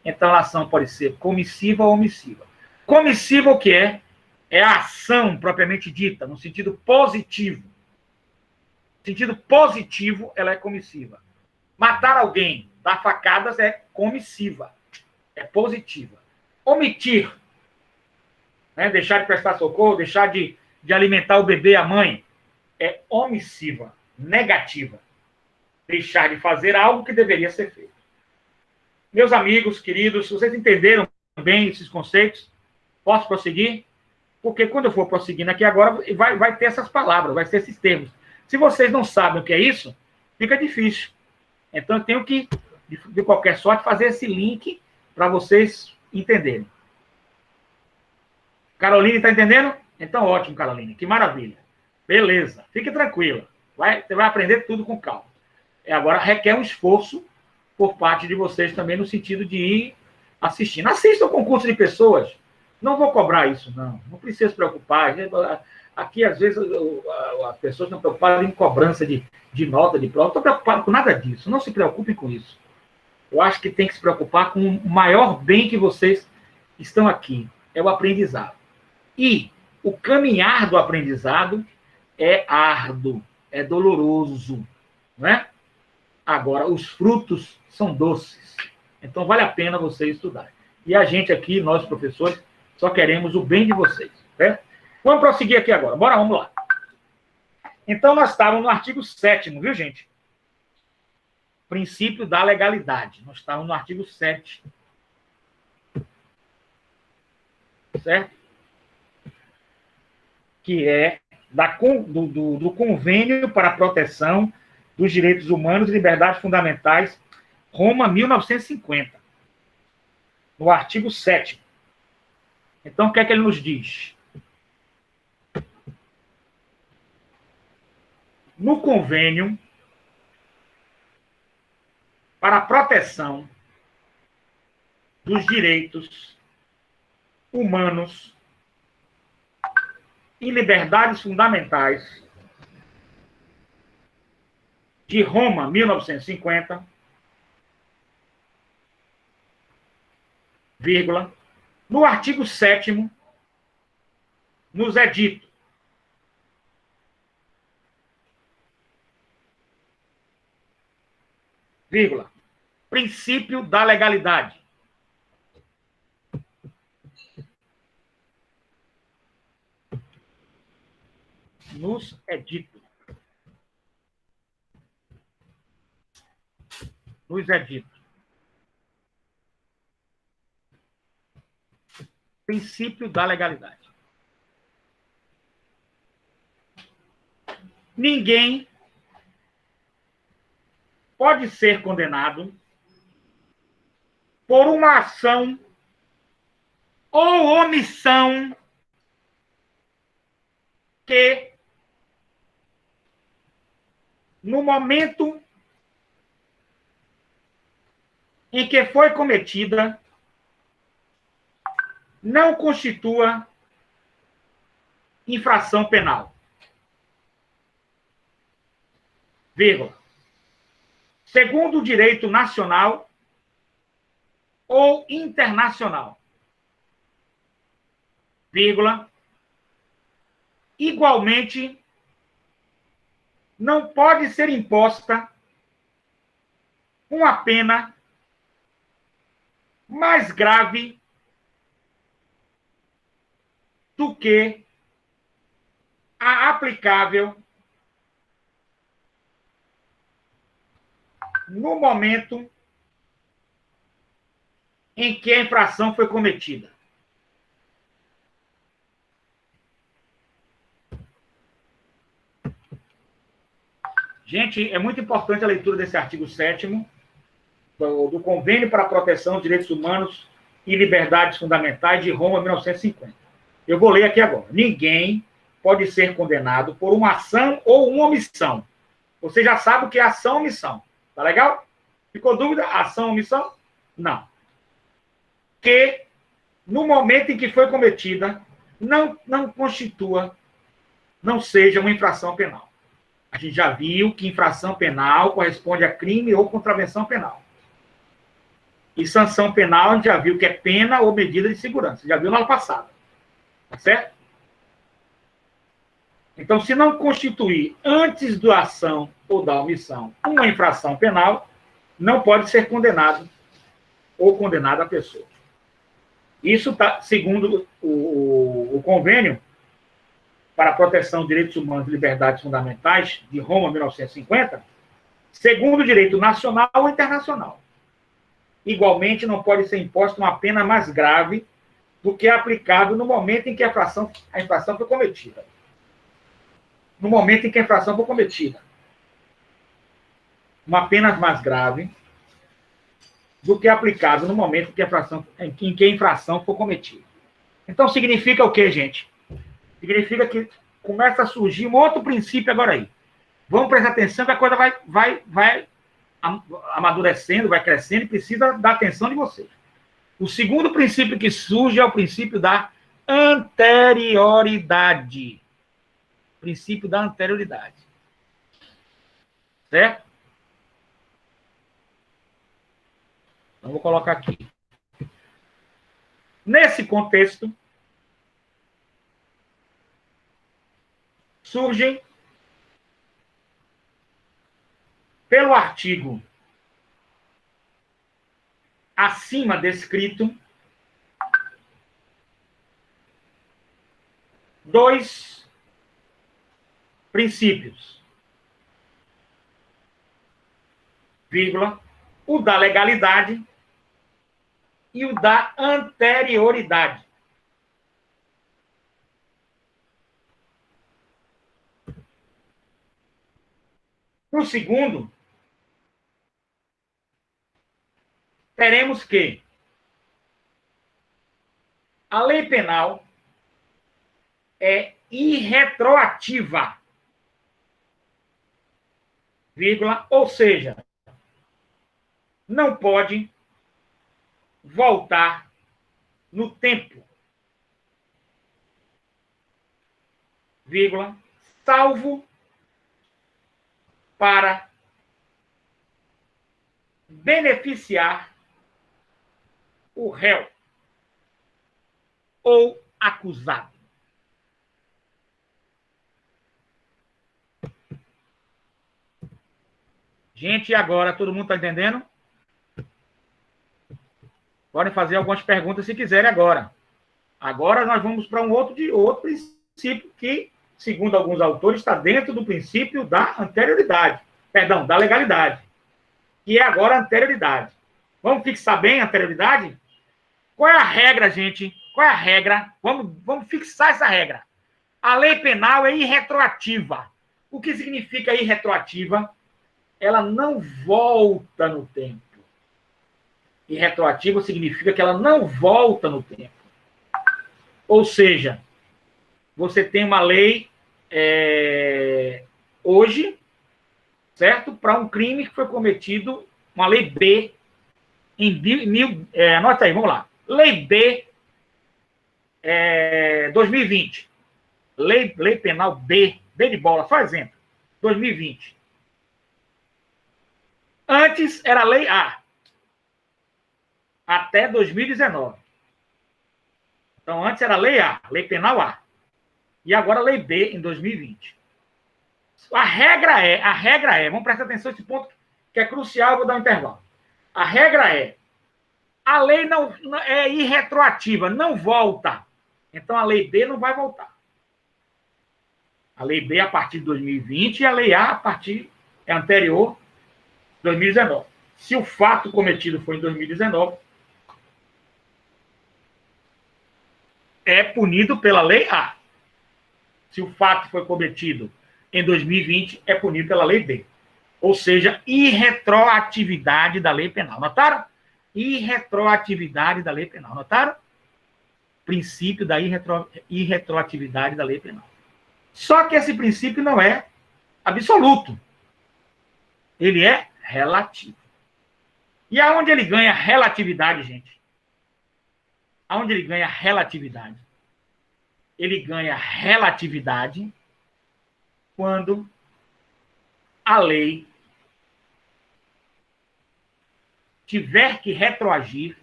Então, a ação pode ser comissiva ou omissiva. Comissiva, o que é? É a ação propriamente dita, no sentido positivo. No sentido positivo, ela é comissiva. Matar alguém, dar facadas, é comissiva. É positiva. Omitir, né, deixar de prestar socorro, deixar de alimentar o bebê e a mãe, é omissiva, negativa. Deixar de fazer algo que deveria ser feito. Meus amigos, queridos, vocês entenderam bem esses conceitos? Posso prosseguir? Porque quando eu for prosseguindo aqui agora, vai ter essas palavras, vai ter esses termos. Se vocês não sabem o que é isso, fica difícil. Então, eu tenho que, de qualquer sorte, fazer esse link para vocês entenderem. Caroline, está entendendo? Então, ótimo, Caroline. Que maravilha. Beleza. Fique tranquila. Você vai aprender tudo com calma. Agora, requer um esforço por parte de vocês também, no sentido de ir assistindo. Assistam o concurso de pessoas. Não vou cobrar isso, não. Não precisa se preocupar. Aqui, às vezes, as pessoas estão preocupadas em cobrança de nota, de prova. Não estou preocupado com nada disso. Não se preocupem com isso. Eu acho que tem que se preocupar com o maior bem que vocês estão aqui. É o aprendizado. E o caminhar do aprendizado é árduo, é doloroso, não é? Agora, os frutos são doces. Então, vale a pena você estudar. E a gente aqui, nós professores, só queremos o bem de vocês. Certo? Vamos prosseguir aqui agora. Bora, vamos lá. Então, nós estávamos no artigo 7º, viu, gente? Princípio da legalidade. Nós estávamos no artigo 7. Certo? Que é do Convênio para a Proteção dos Direitos Humanos e Liberdades Fundamentais, Roma, 1950. No artigo 7º. Então, o que é que ele nos diz? No Convênio para a Proteção dos Direitos Humanos e Liberdades Fundamentais de Roma, 1950, vírgula, no artigo 7º, nos é dito: vírgula, princípio da legalidade. Nos é dito. Nos é dito. Princípio da legalidade. Ninguém pode ser condenado por uma ação ou omissão que, no momento em que foi cometida, não constitua infração penal. Vírgula. Segundo o direito nacional ou internacional. Vírgula. Igualmente, não pode ser imposta uma pena mais grave do que a aplicável no momento em que a infração foi cometida. Gente, é muito importante a leitura desse artigo 7º do Convênio para a Proteção dos Direitos Humanos e Liberdades Fundamentais de Roma, 1950. Eu vou ler aqui agora. Ninguém pode ser condenado por uma ação ou uma omissão. Você já sabe o que é ação ou omissão. Tá legal? Ficou dúvida? Ação ou omissão? Não. Que, no momento em que foi cometida, não constitua, não seja uma infração penal. A gente já viu que infração penal corresponde a crime ou contravenção penal. E sanção penal, a gente já viu que é pena ou medida de segurança. Já viu na aula passada. Tá certo? Então, se não constituir antes da ação ou da omissão uma infração penal, não pode ser condenado ou condenada a pessoa. Isso está, segundo o Convênio para a Proteção dos Direitos Humanos e Liberdades Fundamentais de Roma, 1950, segundo o direito nacional ou internacional. Igualmente, não pode ser imposta uma pena mais grave do que é aplicado no momento em que a infração foi cometida. No momento em que a infração foi cometida. Uma pena mais grave do que é aplicado no momento em que a infração for cometida. Então, significa o quê, gente? Significa que começa a surgir um outro princípio agora aí. Vamos prestar atenção que a coisa vai amadurecendo, vai crescendo e precisa da atenção de vocês. O segundo princípio que surge é o princípio da anterioridade. Princípio da anterioridade. Certo? Então, vou colocar aqui. Nesse contexto, surgem, pelo artigo acima descrito, dois princípios, vírgula, o da legalidade e o da anterioridade. No segundo, teremos que a lei penal é irretroativa, vírgula, ou seja, não pode voltar no tempo, vírgula, salvo para beneficiar o réu ou acusado. Gente, e agora? Todo mundo está entendendo? Podem fazer algumas perguntas se quiserem agora. Agora nós vamos para um outro princípio que, segundo alguns autores, está dentro do princípio da anterioridade. Perdão, da legalidade. Que é agora a anterioridade. Vamos fixar bem a anterioridade? Qual é a regra, gente? Qual é a regra? Vamos fixar essa regra. A lei penal é irretroativa. O que significa irretroativa? Ela não volta no tempo. Irretroativa significa que ela não volta no tempo. Ou seja, você tem uma lei hoje, certo? Para um crime que foi cometido, uma lei B, anota aí, vamos lá. Lei B 2020. Lei penal B de bola, só exemplo. 2020. Antes era lei A. Até 2019. Então, antes era lei A, lei penal A. E agora lei B em 2020. A regra é, vamos prestar atenção nesse ponto que é crucial, vou dar um intervalo. A regra é, a lei não é irretroativa, não volta. Então, a lei B não vai voltar. A lei B a partir de 2020 e a lei A a partir, anterior, 2019. Se o fato cometido foi em 2019, é punido pela lei A. Se o fato foi cometido em 2020, é punido pela lei B. Ou seja, irretroatividade da lei penal. Notaram? Irretroatividade da lei penal. Notaram? Princípio da irretroatividade da lei penal. Só que esse princípio não é absoluto. Ele é relativo. E aonde ele ganha relatividade, gente? Aonde ele ganha relatividade? Ele ganha relatividade quando a lei tiver que retroagir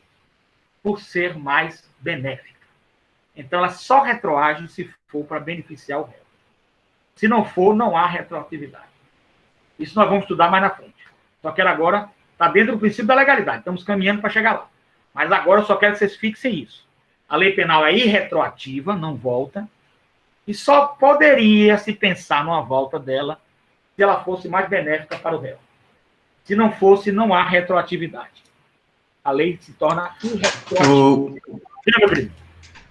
por ser mais benéfica. Então, ela só retroage se for para beneficiar o réu. Se não for, não há retroatividade. Isso nós vamos estudar mais na frente. Só quero agora, está dentro do princípio da legalidade. Estamos caminhando para chegar lá. Mas agora eu só quero que vocês fixem isso. A lei penal é irretroativa, não volta. E só poderia se pensar numa volta dela se ela fosse mais benéfica para o réu. Se não fosse, não há retroatividade. A lei se torna irretroativa. Diga, meu querido.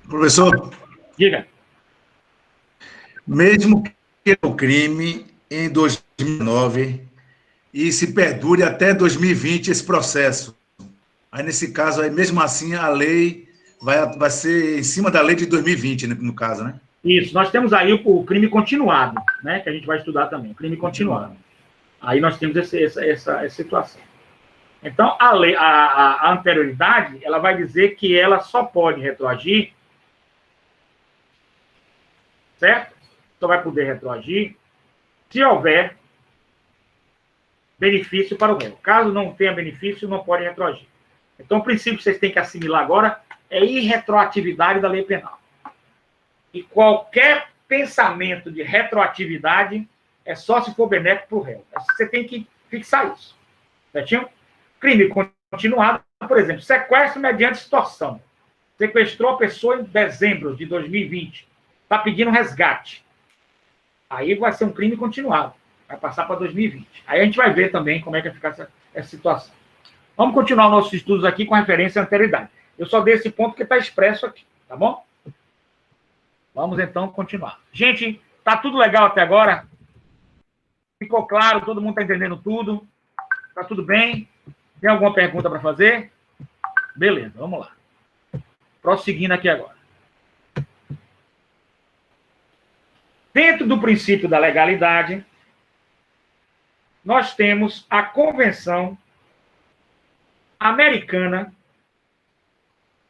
Professor, Diga. Mesmo que o crime em 2009 e se perdure até 2020 esse processo. Aí, nesse caso, aí, mesmo assim, a lei vai ser em cima da lei de 2020, no caso, né? Isso, nós temos aí o crime continuado, né? Que a gente vai estudar também, crime continuado. Aí nós temos essa situação. Então, a anterioridade, ela vai dizer que ela só pode retroagir, certo? Só vai poder retroagir se houver benefício para o réu. Caso não tenha benefício, não pode retroagir. Então, o princípio que vocês têm que assimilar agora é irretroatividade da lei penal. E qualquer pensamento de retroatividade é só se for benéfico para o réu. Você tem que fixar isso. Certinho? Crime continuado, por exemplo, sequestro mediante extorsão. Sequestrou a pessoa em dezembro de 2020. Está pedindo resgate. Aí vai ser um crime continuado. Vai passar para 2020. Aí a gente vai ver também como é que vai ficar essa situação. Vamos continuar nossos estudos aqui com referência à anterioridade. Eu só dei esse ponto porque está expresso aqui, tá bom? Vamos então continuar. Gente, tá tudo legal até agora? Ficou claro? Todo mundo está entendendo tudo? Tá tudo bem? Tem alguma pergunta para fazer? Beleza, vamos lá. Prosseguindo aqui agora. Dentro do princípio da legalidade, nós temos a Convenção Americana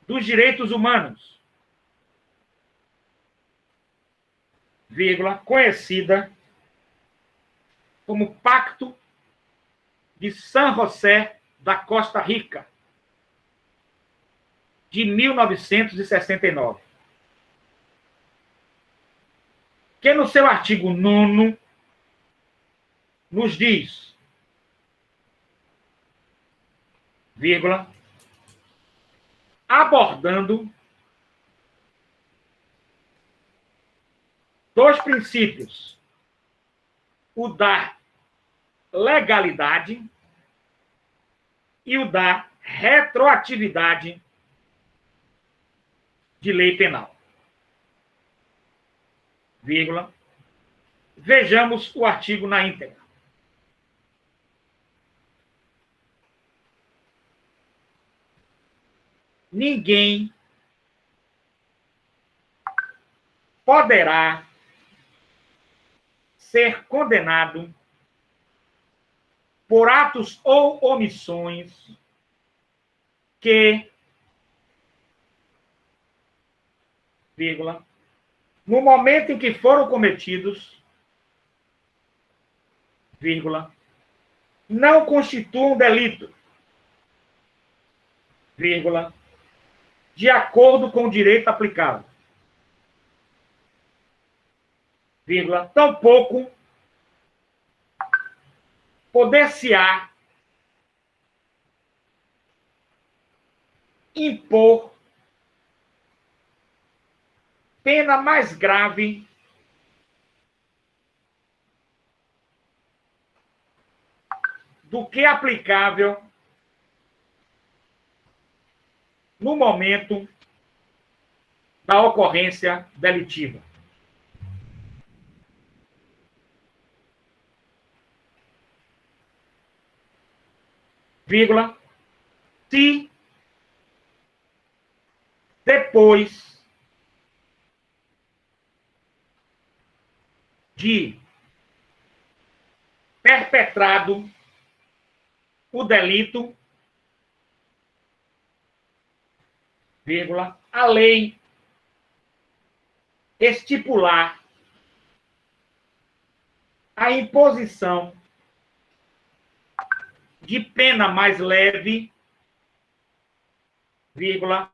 dos Direitos Humanos, vírgula, conhecida como Pacto de San José da Costa Rica, de 1969. Que no seu artigo 9º nos diz, vírgula, abordando dois princípios, o da legalidade e o da retroatividade de lei penal. Vírgula. Vejamos o artigo na íntegra. Ninguém poderá ser condenado por atos ou omissões que, vírgula, no momento em que foram cometidos, vírgula, não constituam delito, vírgula, de acordo com o direito aplicável, vírgula, tampouco poder-se-á impor pena mais grave do que aplicável no momento da ocorrência delitiva. vírgula, se depois de perpetrado o delito, vírgula, a lei estipular a imposição de pena mais leve, vírgula,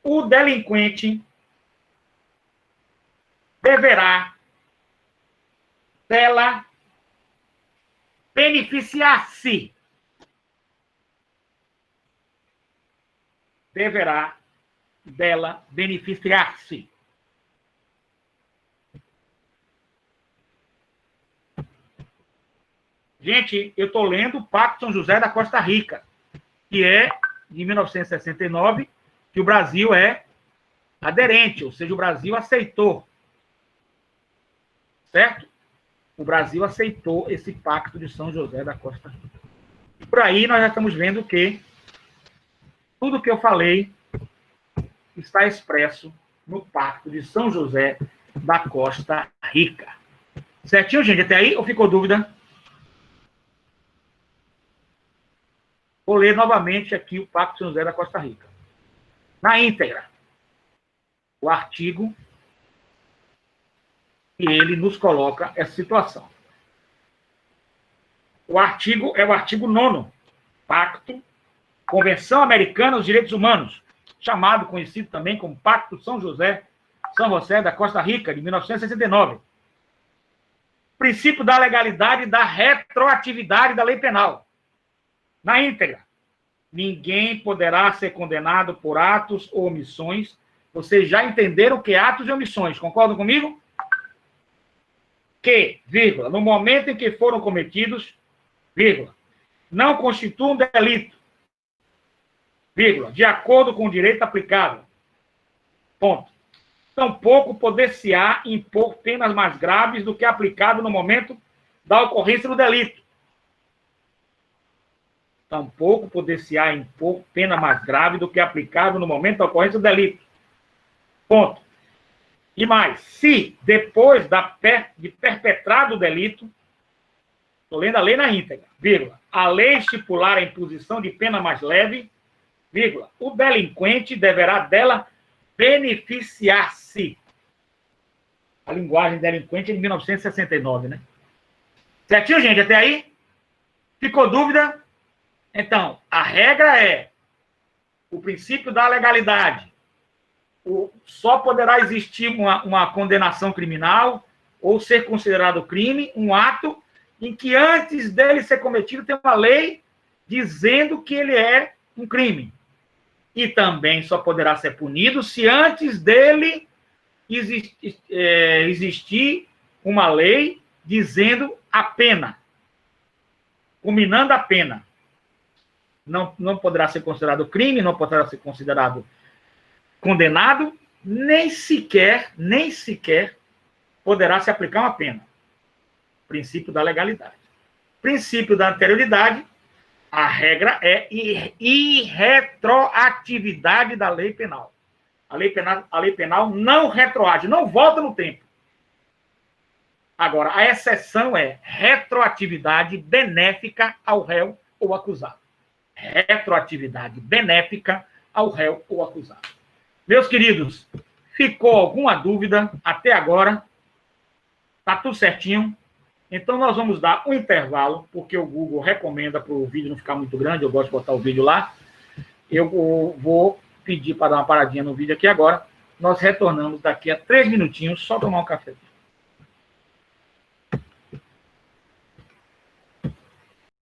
o delinquente deverá dela beneficiar-se. Deverá dela beneficiar-se. Gente, eu estou lendo o Pacto São José da Costa Rica, que é de 1969, que o Brasil é aderente, ou seja, o Brasil aceitou. Certo? O Brasil aceitou esse Pacto de São José da Costa Rica. E por aí nós já estamos vendo que tudo que eu falei está expresso no Pacto de São José da Costa Rica. Certinho, gente? Até aí? Ou ficou dúvida? Vou ler novamente aqui o Pacto de São José da Costa Rica. Na íntegra, o artigo que ele nos coloca essa situação. O artigo é o artigo 9º, Pacto, Convenção Americana dos Direitos Humanos, conhecido também como Pacto São José da Costa Rica, de 1969. Princípio da legalidade e da retroatividade da lei penal. Na íntegra, ninguém poderá ser condenado por atos ou omissões. Vocês já entenderam o que é atos e omissões, concordam comigo? Que, vírgula, no momento em que foram cometidos, vírgula, não constituam delito, vírgula, de acordo com o direito aplicável. Ponto. Tampouco poder-se-á impor penas mais graves do que aplicado no momento da ocorrência do delito. Tampouco poder-se-á impor pena mais grave do que aplicado no momento da ocorrência do delito. Ponto. E mais, se depois de perpetrado o delito, estou lendo a lei na íntegra, vírgula, a lei estipular a imposição de pena mais leve, vírgula, o delinquente deverá dela beneficiar-se. A linguagem delinquente é de 1969, né? Certinho, gente? Até aí? Ficou dúvida? Então, a regra é o princípio da legalidade. Só poderá existir uma condenação criminal ou ser considerado crime um ato em que antes dele ser cometido tem uma lei dizendo que ele é um crime. E também só poderá ser punido se antes dele existir uma lei dizendo a pena, culminando a pena. Não poderá ser considerado crime, não poderá ser considerado condenado, nem sequer poderá se aplicar uma pena. Princípio da legalidade. Princípio da anterioridade, a regra é irretroatividade da lei penal. A lei penal não retroage, não volta no tempo. Agora, a exceção é retroatividade benéfica ao réu ou acusado. Retroatividade benéfica ao réu ou acusado. Meus queridos, ficou alguma dúvida até agora? Tá tudo certinho? Então, nós vamos dar um intervalo, porque o Google recomenda para o vídeo não ficar muito grande, eu gosto de botar o vídeo lá. Eu vou pedir para dar uma paradinha no vídeo aqui agora. Nós retornamos daqui a 3 minutinhos, só tomar um café.